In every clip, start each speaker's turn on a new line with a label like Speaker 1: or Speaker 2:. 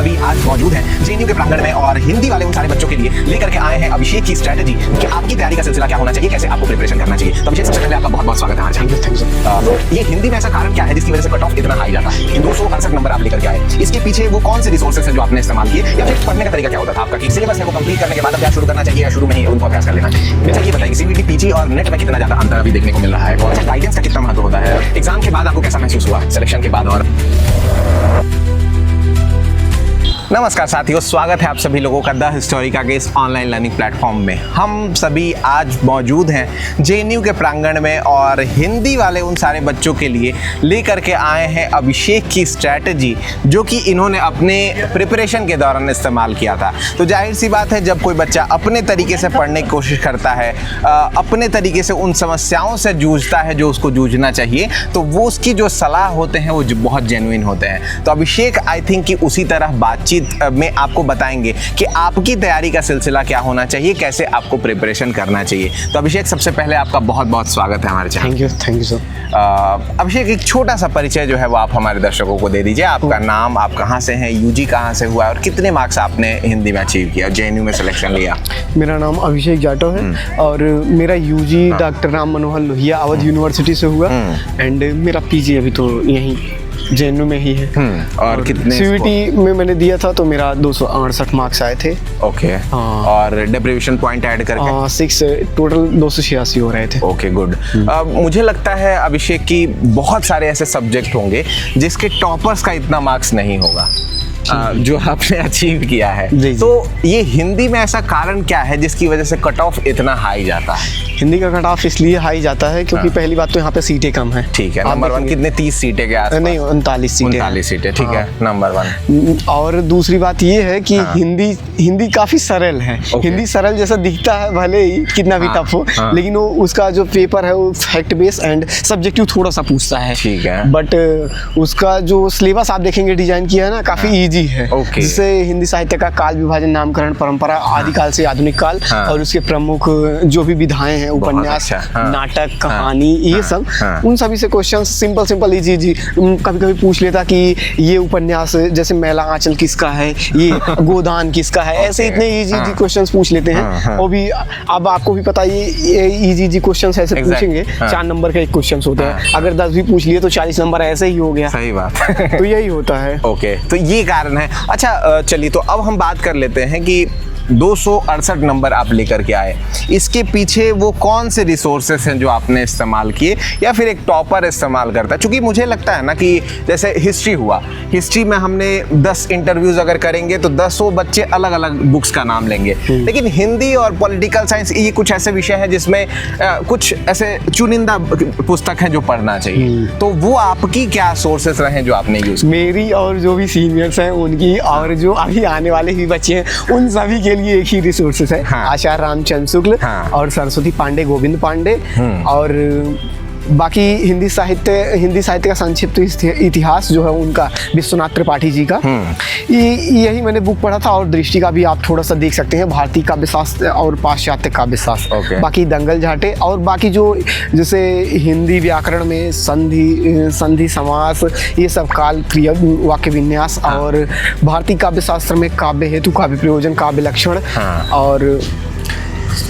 Speaker 1: सभी आज मौजूद हैं जेएनयू के प्रांगण में और हिंदी वाले उन सारे बच्चों के लिए लेकर के आए हैं अभिषेक की स्ट्रैटेजी कि आपकी तैयारी का सिलसिला क्या होना चाहिए, कैसे आपको प्रिपरेशन करना चाहिए। तो अभिषेक, सबसे पहले आपका बहुत बहुत स्वागत है हमारे चैनल। तो ये हिंदी में ऐसा कारण क्या है जिसकी वजह से कट ऑफ इतना हाई जाता है कि 268 नंबर आप लेकर के आए? इसके पीछे वो कौन से रिसोर्सेज हैं जो आपने इस्तेमाल किए, या फिर पढ़ने का तरीका क्या होता था आपका कि सिलेबस है वो कंप्लीट करने के बाद अभ्यास शुरू करना चाहिए या शुरू में ही उनको अभ्यास कर लेना चाहिए? अच्छा, ये बताइए सीबीटी, पीजी और नेट में कितना ज्यादा अंतर अभी देखने को मिल रहा है, और गाइडेंस का कितना महत्व होता है? एग्जाम के बाद आपको कैसा महसूस हुआ, सिलेक्शन के बाद? और नमस्कार साथियों, स्वागत है आप सभी लोगों का द हिस्टोरिका के इस ऑनलाइन लर्निंग प्लेटफॉर्म में। हम सभी आज मौजूद हैं जेएनयू के प्रांगण में और हिंदी वाले उन सारे बच्चों के लिए लेकर के आए हैं अभिषेक की स्ट्रैटेजी, जो कि इन्होंने अपने प्रिपरेशन के दौरान इस्तेमाल किया था। तो जाहिर सी बात है, जब कोई बच्चा अपने तरीके से पढ़ने की कोशिश करता है, अपने तरीके से उन समस्याओं से जूझता है जो उसको जूझना चाहिए, तो वो उसकी जो सलाह होते हैं वो बहुत जेन्युइन होते हैं। तो अभिषेक आई थिंक कि उसी तरह बातचीत में आपको बताएंगे कि आपकी तैयारी का सिलसिला क्या होना चाहिए, कैसे आपको प्रिपरेशन करना चाहिए। तो अभिषेक, सबसे पहले आपका बहुत बहुत स्वागत है हमारे channel.
Speaker 2: Thank you sir.
Speaker 1: Abhishek, एक छोटा सा परिचय जो है वो आप हमारे दर्शकों को दे दीजिए। आपका नाम, आप कहाँ से हैं, यूजी कहाँ से हुआ और कितने मार्क्स आपने हिंदी में अचीव किया, जेएनयू में सिलेक्शन लिया?
Speaker 2: मेरा नाम अभिषेक जाटव है और मेरा UG doctor Ram Manohar Lohia Awadh university से हुआ एंड मेरा पीजी अभी तो यहीं जेएनयू में ही है।
Speaker 1: और कितने
Speaker 2: सीवीटी में मैंने दिया था तो मेरा 268 मार्क्स आए थे।
Speaker 1: ओके। और डेप्रिवेशन पॉइंट ऐड करके
Speaker 2: 6 टोटल 286 हो रहे थे।
Speaker 1: Okay, good. मुझे लगता है अभिषेक की बहुत सारे ऐसे सब्जेक्ट होंगे जिसके टॉपर्स का इतना मार्क्स नहीं होगा जो आपने अचीव किया है।
Speaker 2: जी।
Speaker 1: तो ये हिंदी में ऐसा कारण क्या है जिसकी वजह से कट ऑफ इतना हाई जाता है?
Speaker 2: हिंदी का कट ऑफ इसलिए हाई जाता है क्योंकि पहली बात तो यहाँ पे सीटें कम है।
Speaker 1: ठीक है। नंबर 1 कितने, 30 सीटें के आसपास?
Speaker 2: नहीं, 39 सीटें।
Speaker 1: 39 सीटें, ठीक है। नंबर 1।
Speaker 2: और दूसरी बात ये है कि हिंदी काफी सरल है। हिंदी सरल जैसा दिखता है, भले ही कितना भी टफ हो, लेकिन वो उसका जो पेपर है वो फैक्ट बेस एंड सब्जेक्टिव थोड़ा सा पूछता है।
Speaker 1: ठीक है।
Speaker 2: बट उसका जो सिलेबस आप देखेंगे डिजाइन किया है ना, काफी इजी है। जिससे हिंदी साहित्य का काल विभाजन, नामकरण, परंपरा, आदिकाल से आधुनिक काल और उसके प्रमुख जो भी विधाएं हैं, उपन्यास, नाटक, कहानी, ये सब, उन सभी से क्वेश्चन सिंपल इजी कभी कभी पूछ लेता कि ये उपन्यास जैसे मैला आंचल किसका है, ये गोदान किसका है, ऐसे इतने इजी क्वेश्चंस पूछ लेते हैं। और भी अब आपको भी पता है ये इजी क्वेश्चंस ऐसे पूछेंगे, 4 नंबर का एक क्वेश्चन होता है। अगर 10 भी पूछ लिए तो 40 नंबर ऐसे ही हो गया।
Speaker 1: सही बात।
Speaker 2: तो यही होता है।
Speaker 1: ओके, तो ये कारण है। अच्छा, चलिए तो अब हम बात कर लेते हैं कि 268 नंबर आप लेकर के आए, इसके पीछे वो कौन से रिसोर्सेस हैं जो आपने इस्तेमाल किए, या फिर एक टॉपर इस्तेमाल करता है? क्योंकि मुझे लगता है ना कि जैसे हिस्ट्री हुआ, हिस्ट्री में हमने 10 इंटरव्यूज अगर करेंगे तो 10 बच्चे अलग अलग बुक्स का नाम लेंगे, लेकिन हिंदी और पॉलिटिकल साइंस ये कुछ ऐसे विषय हैं जिसमें कुछ ऐसे चुनिंदा पुस्तक हैं जो पढ़ना चाहिए। तो वो आपकी क्या सोर्सेस रहे जो आपने यूज?
Speaker 2: मेरी और जो भी सीनियर्स हैं उनकी, और जो अभी आने वाले भी बच्चे हैं उन सभी के लिए एक ही रिसोर्सेस है। आचार्य रामचंद्र शुक्ल और सरस्वती पांडे, गोविंद पांडे, और बाकी हिंदी साहित्य का संक्षिप्त इतिहास जो है उनका विश्वनाथ त्रिपाठी जी का, यही मैंने बुक पढ़ा था। और दृष्टि का भी आप थोड़ा सा देख सकते हैं, भारतीय काव्यशास्त्र और पाश्चात्य काव्यशास्त्र। बाकी दंगल झाटे और बाकी जो जैसे हिंदी व्याकरण में संधि समास, ये सब काल, क्रिया, वाक्य विन्यास, और भारतीय काव्यशास्त्र में काव्य हेतु, काव्य प्रयोजन, काव्य लक्षण, और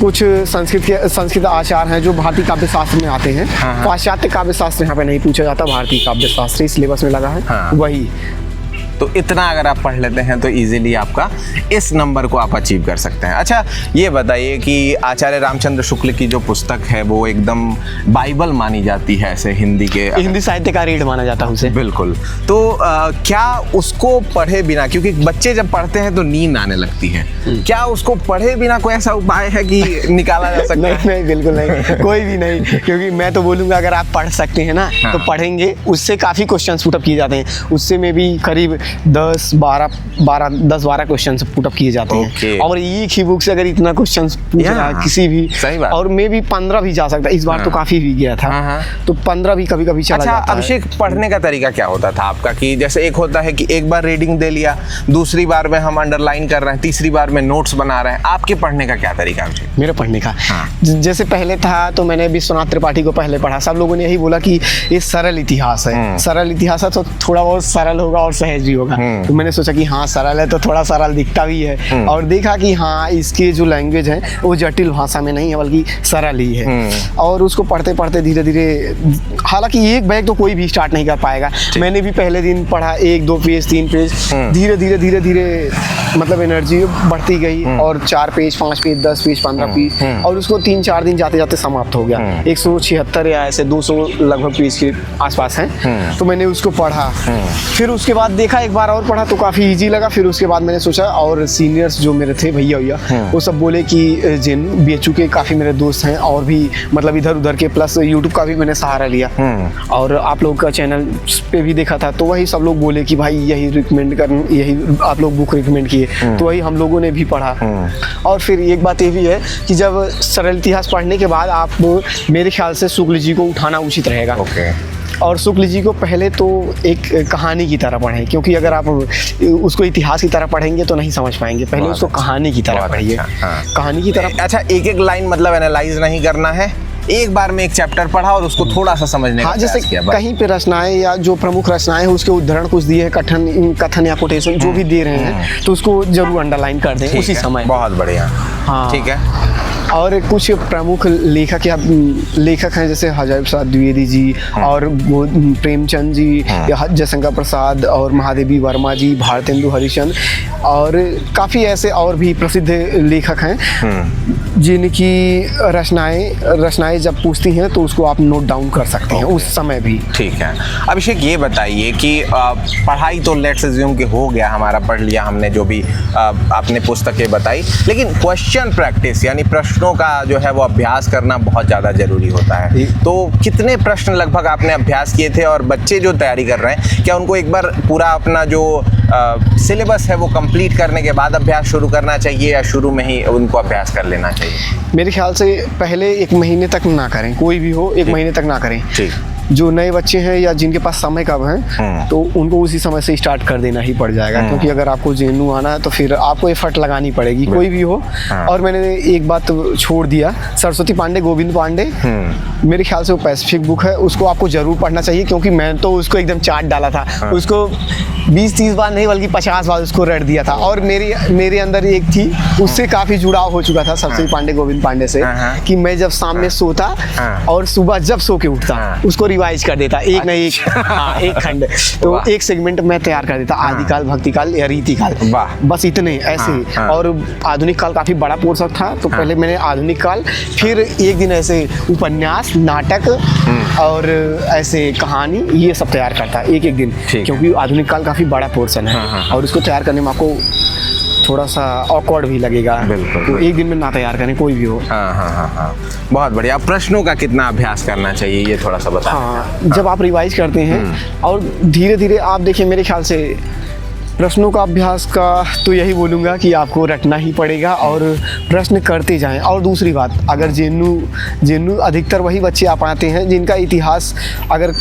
Speaker 2: कुछ संस्कृत आचार हैं जो भारतीय काव्य शास्त्र में आते हैं। पाश्चात्य काव्य शास्त्र यहाँ पे नहीं पूछा जाता, भारतीय काव्य शास्त्र इस सिलेबस में लगा है। वही
Speaker 1: तो इतना अगर आप पढ़ लेते हैं तो इजीली आपका इस नंबर को आप अचीव कर सकते हैं। अच्छा, ये बताइए कि आचार्य रामचंद्र शुक्ल की जो पुस्तक है वो एकदम बाइबल मानी जाती है ऐसे हिंदी
Speaker 2: साहित्य का रीढ़ माना जाता है उसे।
Speaker 1: बिल्कुल। तो क्या उसको पढ़े बिना, क्योंकि बच्चे जब पढ़ते हैं तो नींद आने लगती है, क्या उसको पढ़े बिना कोई ऐसा उपाय है कि निकाला जा सकता है?
Speaker 2: नहीं, बिल्कुल नहीं, कोई भी नहीं। क्योंकि मैं तो बोलूँगा अगर आप पढ़ सकते हैं ना तो पढ़ेंगे, उससे काफ़ी क्वेश्चन पुटअप किए जाते हैं। उससे में भी करीब 10-12 क्वेश्चन पुटअप किए जाते हैं। और एक ही बुक से अगर इतना क्वेश्चन पूछ रहा है किसी भी, और मे भी 15 भी जा सकता है। इस बार तो काफी भी गया था, तो 15 भी कभी कभी चला जाता है।
Speaker 1: अभिषेक, पढ़ने का तरीका क्या होता था आपका? कि जैसे एक होता है कि एक बार रीडिंग दे लिया, दूसरी बार में हम अंडरलाइन कर रहे हैं, तीसरी बार में नोट्स बना रहे हैं, आपके पढ़ने का क्या तरीका है?
Speaker 2: मेरा पढ़ने का जैसे पहले था तो मैंने विश्वनाथ त्रिपाठी को पहले पढ़ा। सब लोगों ने यही बोला कि ये सरल इतिहास है, सरल इतिहास है तो थोड़ा बहुत सरल होगा और सहज भी होगा। तो मैंने सोचा कि हाँ सरल है तो थोड़ा सरल दिखता भी है, और देखा कि हाँ इसके जो लैंग्वेज है वो जटिल भाषा में नहीं है बल्कि सरल ही है। और उसको पढ़ते पढ़ते धीरे धीरे, हालांकि एक बैग तो कोई भी स्टार्ट नहीं कर पाएगा, मैंने भी पहले दिन पढ़ा 1-2 पेज 3 पेज, धीरे धीरे धीरे धीरे मतलब एनर्जी बढ़ती गई, और 4 पेज 5 पेज 10 पेज 15 पेज, और उसको 3-4 दिन जाते जाते समाप्त हो गया। 176 या ऐसे 200 लगभग पेज के आसपास हैं। तो मैंने उसको पढ़ा, फिर उसके बाद देखा एक बार और पढ़ा तो काफ़ी इजी लगा। फिर उसके बाद मैंने सोचा, और सीनियर्स जो मेरे थे भैया वो सब बोले कि जिन BHU के काफ़ी मेरे दोस्त हैं और भी मतलब इधर उधर के, प्लस यूट्यूब का भी मैंने सहारा लिया, और आप लोग का चैनल पे भी देखा था, तो वही सब लोग बोले कि भाई यही रिकमेंड कर, यही आप लोग बुक रिकमेंड किए, तो वही हम लोगों ने भी पढ़ा। और फिर एक बात ये भी है कि जब सरल इतिहास पढ़ने के बाद आप मेरे ख्याल से शुक्ल जी को उठाना उचित रहेगा। और शुक्ल जी को पहले तो एक कहानी की तरह पढ़ें, क्योंकि अगर आप उसको इतिहास की तरह पढ़ेंगे तो नहीं समझ पाएंगे, पहले उसको कहानी की तरह पढ़िए। कहानी की तरह।
Speaker 1: अच्छा, एक एक लाइन मतलब एनालाइज नहीं करना है, एक बार में एक चैप्टर पढ़ा और उसको थोड़ा सा समझने का
Speaker 2: जैसे कहीं पे रचनाएं या जो प्रमुख रचनाएं हैं उसके उदाहरण कुछ दिए, कथन या कोटेशन जो भी दे रहे हैं तो उसको जरूर अंडरलाइन कर दें उसी समय।
Speaker 1: बहुत बढ़िया।
Speaker 2: हाँ
Speaker 1: ठीक है।
Speaker 2: और कुछ प्रमुख लेखक हैं जैसे हजारी प्रसाद द्विवेदी जी और प्रेमचंद जी, जयशंकर प्रसाद और महादेवी वर्मा जी, भारतेंदु हरिश्चंद्र, और काफ़ी ऐसे और भी प्रसिद्ध लेखक हैं जिनकी रचनाएं जब पूछती हैं तो उसको आप नोट डाउन कर सकते हैं उस समय भी।
Speaker 1: ठीक है। अभिषेक, ये बताइए कि पढ़ाई तो लेट्स अज्यूम कि हो गया हमारा, पढ़ लिया हमने जो भी आपने पुस्तकें बताई, लेकिन क्वेश्चन प्रैक्टिस यानी प्रश्नों का जो है वो अभ्यास करना बहुत ज़्यादा ज़रूरी होता है। तो कितने प्रश्न लगभग आपने अभ्यास किए थे, और बच्चे जो तैयारी कर रहे हैं क्या उनको एक बार पूरा अपना जो सिलेबस है वो कंप्लीट करने के बाद अभ्यास शुरू करना चाहिए, या शुरू में ही उनको अभ्यास कर लेना चाहिए?
Speaker 2: मेरे ख्याल से पहले 1 महीने तक ना करें, कोई भी हो 1 महीने तक ना करें।
Speaker 1: ठीक।
Speaker 2: जो नए बच्चे हैं या जिनके पास समय कम है तो उनको उसी समय से स्टार्ट कर देना ही पड़ जाएगा, क्योंकि अगर आपको JNU आना है तो फिर आपको एफर्ट लगानी पड़ेगी, कोई भी हो। और मैंने एक बात छोड़ दिया, सरस्वती पांडे, गोविंद पांडे, मेरे ख्याल से वो पैसिफिक बुक है, उसको आपको जरूर पढ़ना चाहिए, क्योंकि मैं तो उसको एकदम चाट डाला था, उसको 20-30 बार नहीं बल्कि 50 बार उसको रट दिया था। और मेरे अंदर एक थी, उससे काफ़ी जुड़ाव हो चुका था सरस्वती पांडे, गोविंद पांडे से, कि मैं जब सामने सोता और सुबह जब सो के उठता उसको रिवाइज कर देता, एक न एक एक खंड, तो एक सेगमेंट मैं तैयार कर देता, आदिकाल, भक्तिकाल या रीतिकाल, बस इतने ऐसे। और आधुनिक काल काफ़ी बड़ा पोर्शन था, तो पहले मैंने आधुनिक काल, फिर एक दिन ऐसे उपन्यास, नाटक और ऐसे कहानी, ये सब तैयार करता एक दिन, क्योंकि आधुनिक काल काफ़ी बड़ा पोर्शन है और उसको तैयार करने में आपको थोड़ा सा ऑकवर्ड भी लगेगा। बिल्कुल। तो एक दिन में ना तैयार करें, कोई भी हो।
Speaker 1: हाँ। बहुत बढ़िया। प्रश्नों का कितना अभ्यास करना चाहिए ये थोड़ा सा बताएं।
Speaker 2: जब आप रिवाइज करते हैं और धीरे धीरे आप देखिए, मेरे ख्याल से प्रश्नों का अभ्यास का तो यही बोलूँगा कि आपको रटना ही पड़ेगा और प्रश्न करते जाएं। और दूसरी बात, अगर JNU अधिकतर वही बच्चे आ पाते हैं जिनका इतिहास अगर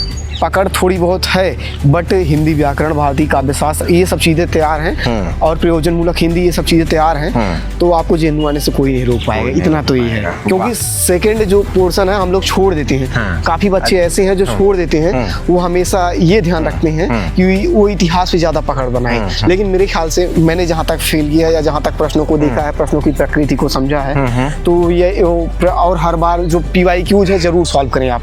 Speaker 2: पकड़ थोड़ी बहुत है, बट हिंदी व्याकरण, भारतीय काव्यशास्त्र, ये सब चीज़ें तैयार हैं और प्रयोजनमूलक हिंदी, ये सब चीज़ें तैयार हैं, तो आपको JNU आने से कोई नहीं रोक पाएगा। इतना तो ये है, क्योंकि सेकंड जो पोर्शन है हम लोग छोड़ देते हैं। काफ़ी बच्चे ऐसे हैं जो छोड़ देते हैं, वो हमेशा ये ध्यान रखते हैं कि वो इतिहास पे ज़्यादा पकड़ बनाए। लेकिन मेरे ख्याल से मैंने जहाँ तक फील किया या जहाँ तक प्रश्नों को देखा है, प्रश्नों की प्रकृति को समझा है, तो ये और हर बार जो PYQs है जरूर सॉल्व करें आप।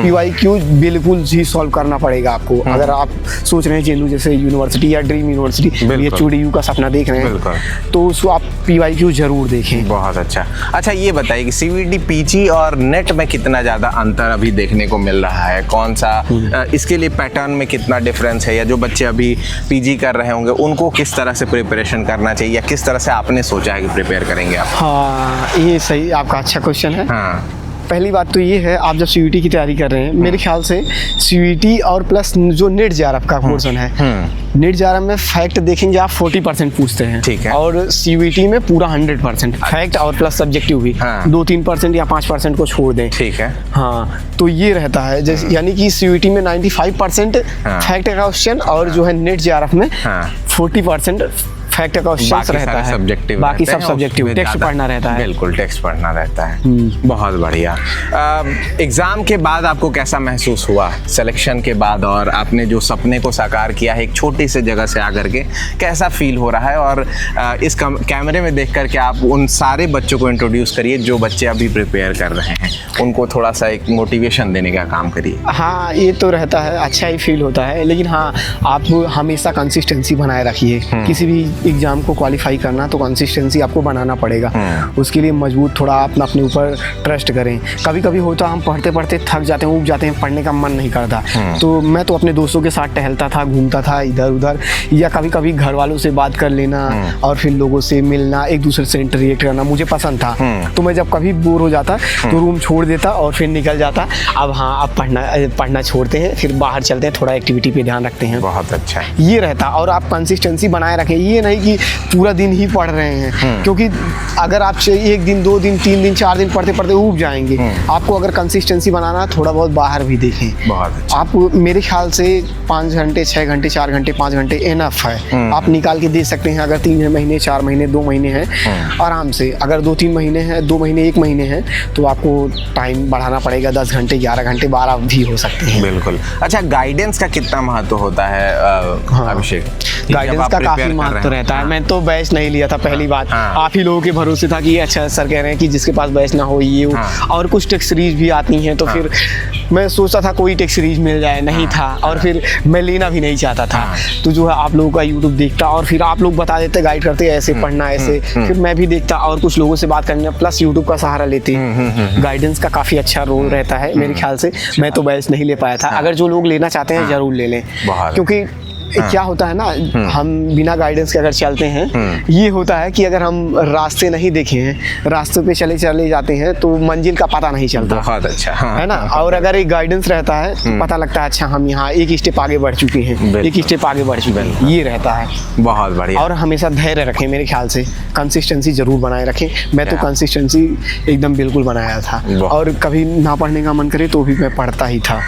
Speaker 2: PYQs बिल्कुल ही सॉल्व करना पड़ेगा आपको। अगर आप सोच रहे हैं JNU जैसे यूनिवर्सिटी या ड्रीम यूनिवर्सिटी, BHU का सपना देख रहे हैं, तो उसको आप PYQ जरूर देखें।
Speaker 1: बहुत अच्छा। ये बताइए कि CVT, PG और नेट में कितना ज़्यादा अंतर अभी देखने को मिल रहा है? कौन सा इसके लिए पैटर्न में कितना डिफरेंस है, या जो बच्चे अभी PG कर रहे होंगे उनको किस तरह से प्रिपरेशन करना चाहिए, या किस तरह से आपने सोचा है कि प्रिपेयर करेंगे आप?
Speaker 2: हाँ, ये सही, आपका अच्छा क्वेश्चन है।
Speaker 1: हाँ।
Speaker 2: पहली बात तो ये है, आप जब CVT की तैयारी कर रहे हैं, मेरे ख्याल से CVT और प्लस जो नेट JRF का पोर्शन है, नेट JRF में फैक्ट देखेंगे आप 40% पूछते हैं, ठीक है, और CVT में पूरा 100% फैक्ट और प्लस सब्जेक्टिव भी 2-3% या 5% को छोड़ दें, ठीक है। हाँ, तो ये रहता है, जैसे यानी कि CVT में 95% फैक्ट का क्वेश्चन और जो है नेट JRF में 40% फैक्ट क्वेश्चंस रहता है,
Speaker 1: सब्जेक्टिव,
Speaker 2: बाकी सब सब्जेक्टिव, टेक्स्ट पढ़ना रहता है।
Speaker 1: बिल्कुल टेक्स्ट पढ़ना रहता है। बहुत बढ़िया। एग्जाम के बाद आपको कैसा महसूस हुआ सिलेक्शन के बाद, और आपने जो सपने को साकार किया है एक छोटी सी जगह से आकर के, कैसा फील हो रहा है? और इस कैमरे में देख करके आप उन सारे बच्चों को इंट्रोड्यूस करिए जो बच्चे अभी प्रिपेयर कर रहे हैं, उनको थोड़ा सा एक मोटिवेशन देने का काम करिए।
Speaker 2: हाँ, ये तो रहता है, अच्छा ही फील होता है, लेकिन हाँ आप हमेशा कंसिस्टेंसी बनाए रखिए। किसी भी एग्जाम को क्वालिफाई करना तो कंसिस्टेंसी आपको बनाना पड़ेगा। उसके लिए मजबूत थोड़ा आप अपने ऊपर ट्रस्ट करें। कभी कभी होता हम पढ़ते पढ़ते थक जाते हैं, ऊब जाते हैं, पढ़ने का मन नहीं करता, तो मैं तो अपने दोस्तों के साथ टहलता था, घूमता था इधर उधर, या कभी कभी घर वालों से बात कर लेना और फिर लोगों से मिलना, एक दूसरे से इंटरेक्ट करना मुझे पसंद था। तो मैं जब कभी बोर हो जाता तो रूम छोड़ देता और फिर निकल जाता। अब हाँ, अब पढ़ना छोड़ते हैं, फिर बाहर चलते हैं, थोड़ा एक्टिविटी पे ध्यान रखते हैं।
Speaker 1: बहुत अच्छा है
Speaker 2: ये रहता। और आप कंसिस्टेंसी बनाए रखें, ये नहीं कि पूरा दिन ही पढ़ रहे हैं, क्योंकि अगर आप 1 दिन 2 दिन 3 दिन 4 दिन पढ़ते पढ़ते ऊब जाएंगे। आपको अगर कंसिस्टेंसी बनाना, थोड़ा बहुत बाहर भी देखें।
Speaker 1: बहुत अच्छा।
Speaker 2: आप मेरे ख्याल से 5 घंटे 6 घंटे 4 घंटे 5 घंटे इनफ है, आप निकाल के दे सकते हैं। अगर 3 महीने 4 महीने 2 महीने हैं आराम से, अगर 2-3 महीने हैं, 2 महीने 1 महीने हैं, तो आपको टाइम बढ़ाना पड़ेगा। 10 घंटे 11 घंटे 12 भी हो सकते हैं।
Speaker 1: बिल्कुल। अच्छा, गाइडेंस का कितना महत्व होता है अभिषेक?
Speaker 2: गाइडेंस का काफी महत्व रहता है। मैं तो बैच नहीं लिया था पहली बात, आप ही लोगों के भरोसे था कि अच्छा सर कह रहे हैं कि जिसके पास बैच ना हो ये हो, और कुछ टेक्स्ट सीरीज भी आती हैं, तो फिर मैं सोचता था कोई टेक्स्ट सीरीज मिल जाए, नहीं था, और फिर मैं लेना भी नहीं चाहता था। तो जो है आप लोगों का यूट्यूब देखता और फिर आप लोग बता देते, गाइड करते ऐसे पढ़ना ऐसे, फिर मैं भी देखता और कुछ लोगों से बात करने, प्लस यूट्यूब का सहारा लेते। गाइडेंस का काफी अच्छा रोल रहता है मेरे ख्याल से। मैं तो बैच नहीं ले पाया था। अगर जो लोग लेना चाहते हैं जरूर ले लें, क्योंकि क्या होता है ना, हम बिना गाइडेंस के अगर चलते हैं, ये होता है कि अगर हम रास्ते नहीं देखे हैं, रास्ते पे चले जाते हैं, तो मंजिल का पता नहीं चलता।
Speaker 1: बहुत अच्छा।
Speaker 2: है ना। और अगर एक गाइडेंस रहता है, पता लगता है अच्छा हम यहाँ एक स्टेप आगे बढ़ चुके हैं, एक स्टेप आगे बढ़ चुके हैं, ये रहता है।
Speaker 1: बहुत बढ़िया।
Speaker 2: और हमेशा धैर्य रखें, मेरे ख्याल से कंसिस्टेंसी जरूर बनाए रखें। मैं तो कंसिस्टेंसी एकदम बिल्कुल बनाया था, और कभी ना पढ़ने का मन करे तो भी मैं पढ़ता ही था।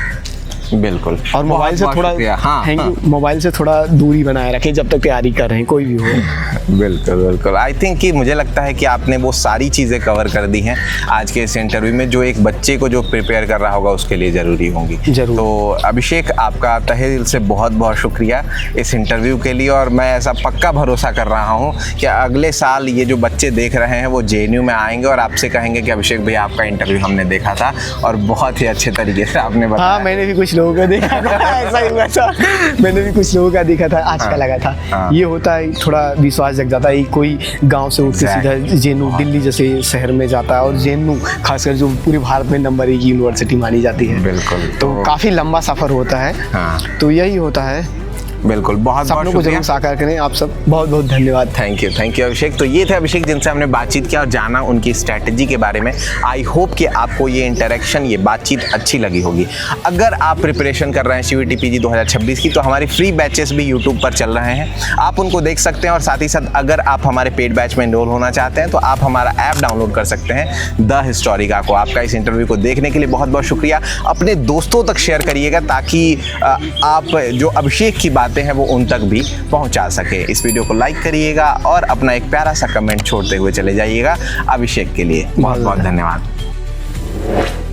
Speaker 1: बिल्कुल।
Speaker 2: और मोबाइल से थोड़ा थैंक यू, मोबाइल से थोड़ा दूरी बनाए रखें जब तक तैयारी कर रहे हैं, कोई भी हो।
Speaker 1: बिल्कुल बिल्कुल। आई थिंक कि मुझे लगता है कि आपने वो सारी चीज़ें कवर कर दी हैं आज के इस इंटरव्यू में, जो एक बच्चे को जो प्रिपेयर कर रहा होगा उसके लिए ज़रूरी होंगी।
Speaker 2: जरूर।
Speaker 1: तो अभिषेक, आपका तहे दिल से बहुत बहुत शुक्रिया इस इंटरव्यू के लिए, और मैं ऐसा पक्का भरोसा कर रहा हूँ कि अगले साल ये जो बच्चे देख रहे हैं वो JNU में आएंगे और आपसे कहेंगे कि अभिषेक भैया आपका इंटरव्यू हमने देखा था और बहुत ही अच्छे तरीके से आपने बताया।
Speaker 2: हाँ, मैंने भी कुछ लोगों का देखा था, ऐसा ही हुआ था। मैंने भी कुछ लोगों का देखा था, अच्छा लगा था। ये होता है, थोड़ा विश्वास जग जाता है। कोई गांव से उठ के सीधा JNU दिल्ली जैसे शहर में जाता है, और JNU खासकर जो पूरे भारत में नंबर 1 यूनिवर्सिटी मानी जाती है।
Speaker 1: बिल्कुल।
Speaker 2: तो काफी लंबा सफर होता है। तो यही होता है।
Speaker 1: बिल्कुल। बहुत
Speaker 2: सपनों को जरूर साकार करें। आप सब बहुत बहुत धन्यवाद।
Speaker 1: थैंक यू अभिषेक। तो ये थे अभिषेक जिनसे हमने बातचीत किया और जाना उनकी स्ट्रैटेजी के बारे में। आई होप कि आपको ये इंटरेक्शन, ये बातचीत अच्छी लगी होगी। अगर आप प्रिपरेशन कर रहे हैं CVT PG 2026 की, तो हमारे फ्री बैचेस भी यूट्यूब पर चल रहे हैं, आप उनको देख सकते हैं। और साथ ही साथ अगर आप हमारे पेड बैच में इनरोल होना चाहते हैं तो आप हमारा ऐप डाउनलोड कर सकते हैं, द हिस्टोरिका को। आपका इस इंटरव्यू को देखने के लिए बहुत बहुत शुक्रिया। अपने दोस्तों तक शेयर करिएगा ताकि आप जो अभिषेक की बातें हैं वो उन तक भी पहुंचा सके। इस वीडियो को लाइक करिएगा और अपना एक प्यारा सा कमेंट छोड़ते हुए चले जाइएगा। अभिषेक के लिए बहुत बहुत धन्यवाद।